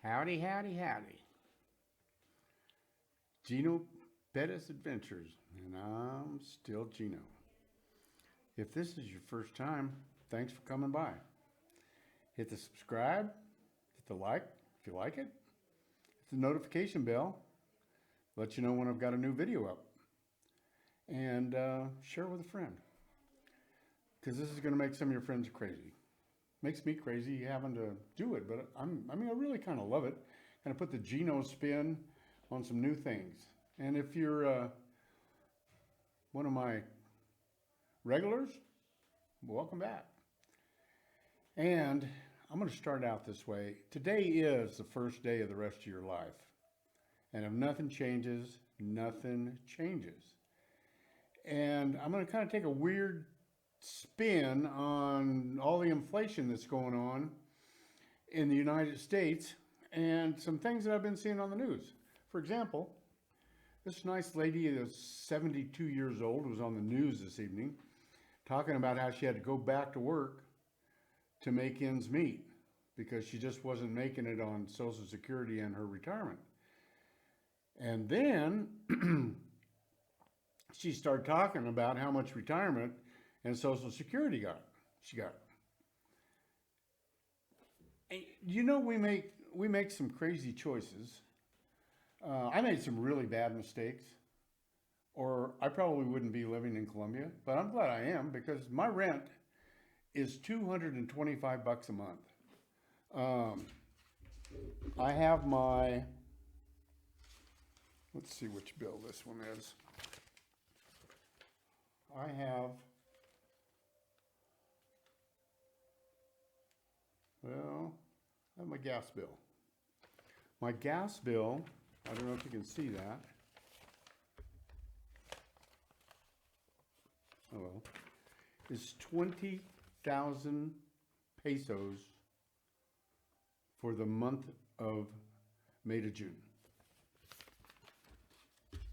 Howdy, howdy, howdy. Geno Pettis Adventures, and I'm still Geno. If this is your first time, thanks for coming by. Hit the subscribe, hit the like if you like it, hit the notification bell, let you know when I've got a new video up, and share with a friend. Because this is going to make some of your friends crazy. Makes me crazy having to do it, but I really kind of love it. Kind of put the Geno spin on some new things. And if you're one of my regulars, welcome back. And I'm going to start out this way. Today is the first day of the rest of your life. And if nothing changes, nothing changes. And I'm going to kind of take a weird spin on all the inflation that's going on in the United States and some things that I've been seeing on the news. For example, this nice lady that's 72 years old was on the news this evening talking about how she had to go back to work to make ends meet because she just wasn't making it on Social Security and her retirement. And then she started talking about how much retirement and Social Security she got. And we make some crazy choices. I made some really bad mistakes, or I probably wouldn't be living in Colombia, but I'm glad I am because my rent is $225 a month. I have let's see which bill this one is. I have my gas bill. My gas bill, I don't know if you can see that. Oh well, is 20,000 pesos for the month of May to June.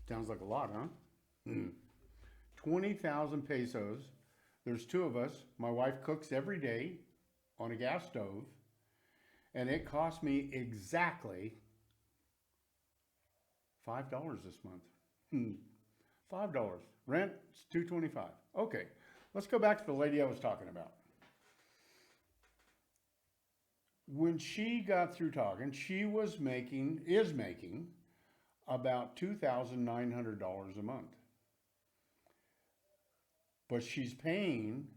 Sounds like a lot, huh? 20,000 pesos. There's two of us. My wife cooks every day on a gas stove, and it cost me exactly $5 this month. $5. Rent is $225. Okay, let's go back to the lady I was talking about. When she got through talking, she is making about $2,900 a month. But she's paying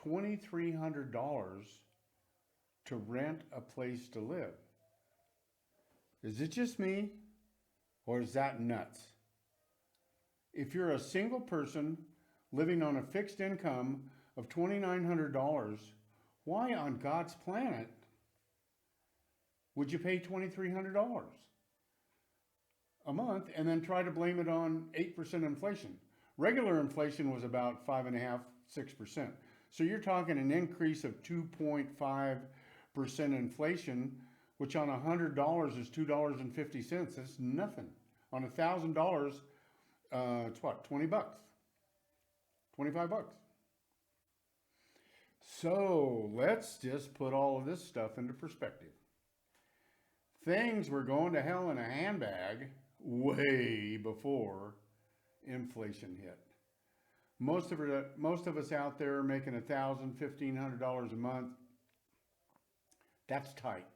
$2,300 to rent a place to live. Is it just me, or is that nuts? If you're a single person living on a fixed income of $2,900, why on God's planet would you pay $2,300 a month and then try to blame it on 8% inflation? Regular inflation was about 5.5%, 6%. So you're talking an increase of 2.5% inflation, which on $100 is $2.50. That's nothing. On $1,000, it's what, 20 bucks, 25 bucks. So let's just put all of this stuff into perspective. Things were going to hell in a handbag way before inflation hit. Most of us out there making $1,000, $1,500 a month, that's tight.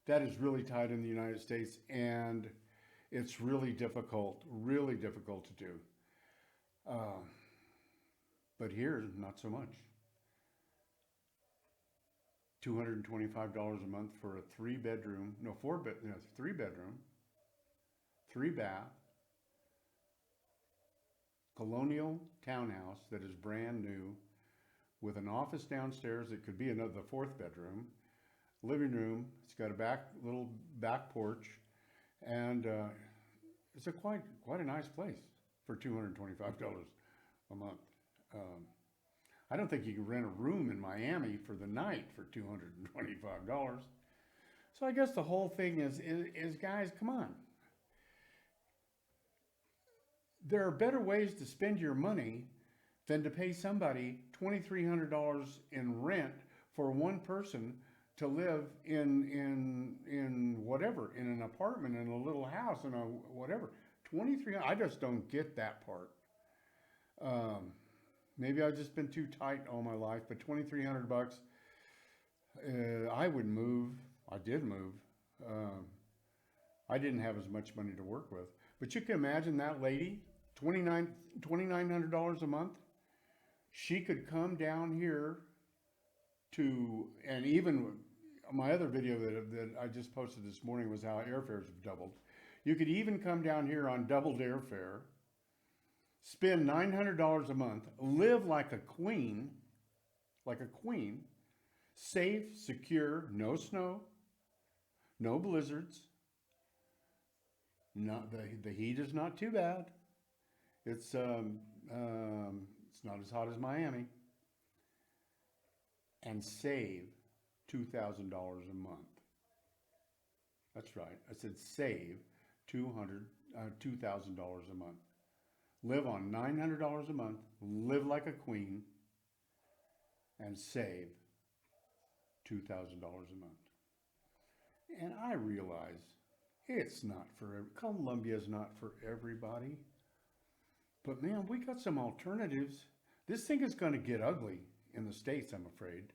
That is really tight in the United States, and it's really difficult to do. But here, not so much. $225 a month for a three bedroom, 3-bath, colonial townhouse that is brand new with an office downstairs. It could be the fourth bedroom, living room. It's got a little back porch, and it's quite a nice place for $225 a month. I don't think you can rent a room in Miami for the night for $225. So I guess the whole thing is guys, come on. There are better ways to spend your money than to pay somebody $2,300 in rent for one person to live in whatever in an apartment, in a little house, in a whatever. 2,300. I just don't get that part. Maybe I've just been too tight all my life, but 2,300 bucks. I would move. I did move. I didn't have as much money to work with, but you can imagine that lady, $2,900 a month. She could come down here to, and even my other video that I just posted this morning was how airfares have doubled. You could even come down here on doubled airfare, spend $900 a month, live like a queen, safe, secure, no snow, no blizzards. Not the heat is not too bad. It's not as hot as Miami, and save $2,000 a month. That's right. I said save $2,000 a month. Live on $900 a month. Live like a queen, and save $2,000 a month. And I realize it's not for Colombia's not for everybody. But man, we got some alternatives. This thing is going to get ugly in the States, I'm afraid.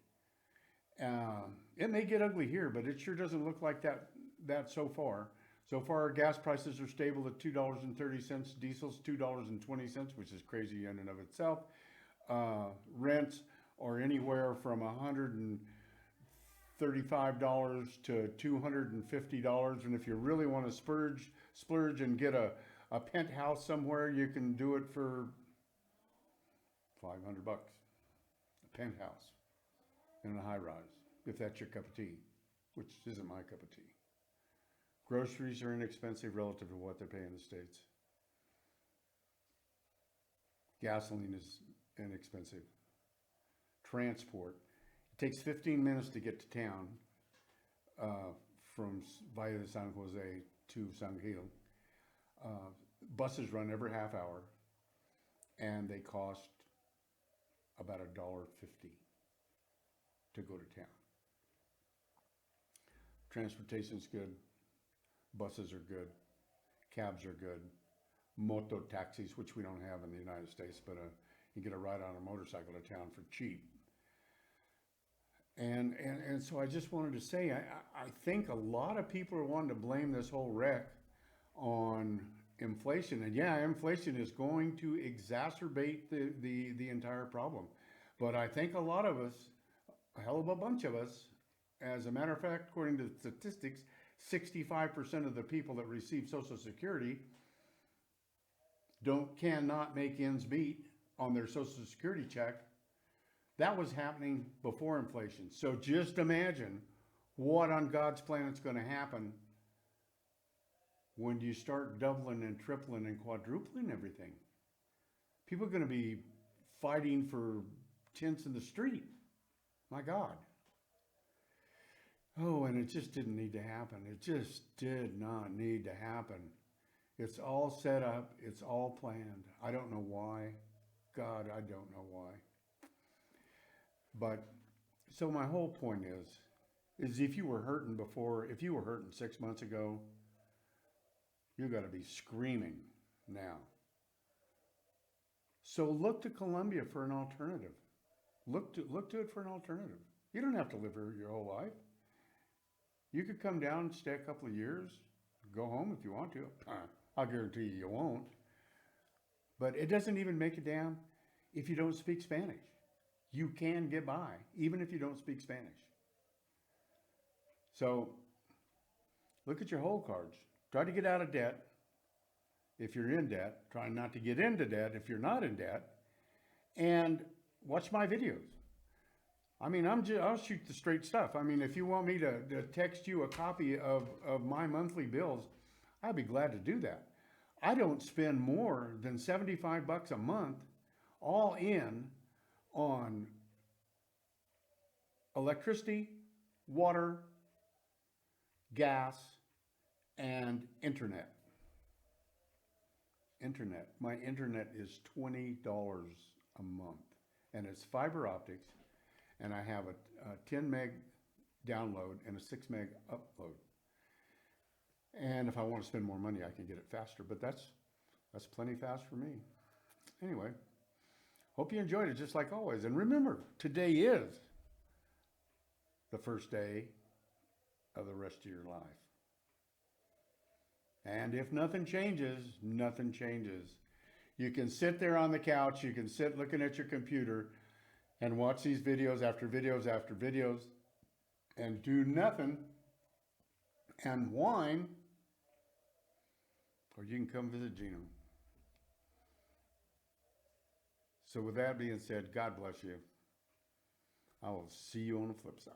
It may get ugly here, but it sure doesn't look like that so far. So far, gas prices are stable at $2.30. Diesel's $2.20, which is crazy in and of itself. Rents are anywhere from $135 to $250. And if you really want to splurge and get a penthouse somewhere, you can do it for $500. A penthouse in a high rise, if that's your cup of tea, which isn't my cup of tea. Groceries are inexpensive relative to what they pay in the States. Gasoline is inexpensive. Transport. It takes 15 minutes to get to town from Valle de San Jose to San Gil. Buses run every half hour, and they cost about $1.50 to go to town. Transportation's good. Buses are good. Cabs are good. Moto taxis, which we don't have in the United States, but you get a ride on a motorcycle to town for cheap. And so I just wanted to say, I think a lot of people are wanting to blame this whole wreck on inflation. And yeah, inflation is going to exacerbate the entire problem. But I think a lot of us, a hell of a bunch of us, as a matter of fact, according to statistics, 65% of the people that receive Social Security cannot make ends meet on their Social Security check. That was happening before inflation. So just imagine what on God's planet is going to happen when you start doubling and tripling and quadrupling everything. People are going to be fighting for tents in the street. My God. Oh, and it just didn't need to happen. It just did not need to happen. It's all set up. It's all planned. I don't know why. God, I don't know why. But, so my whole point is if you were hurting before, if you were hurting 6 months ago, you got to be screaming now. So look to Colombia for an alternative. Look to it for an alternative. You don't have to live here your whole life. You could come down, stay a couple of years, go home if you want to. I'll guarantee you won't. But it doesn't even make a damn if you don't speak Spanish. You can get by, even if you don't speak Spanish. So look at your whole cards. Try to get out of debt if you're in debt. Try not to get into debt if you're not in debt. And watch my videos. I mean, I'll shoot the straight stuff. I mean, if you want me to text you a copy of my monthly bills, I'd be glad to do that. I don't spend more than $75 a month all in on electricity, water, gas, and internet. My internet is $20 a month, and it's fiber optics. And I have a 10 meg download and a 6 meg upload. And if I want to spend more money, I can get it faster, but that's plenty fast for me. Anyway, hope you enjoyed it just like always. And remember, today is the first day of the rest of your life. And if nothing changes, nothing changes. You can sit there on the couch, you can sit looking at your computer and watch these videos after videos after videos and do nothing and whine, or you can come visit Geno. So with that being said, God bless you. I will see you on the flip side.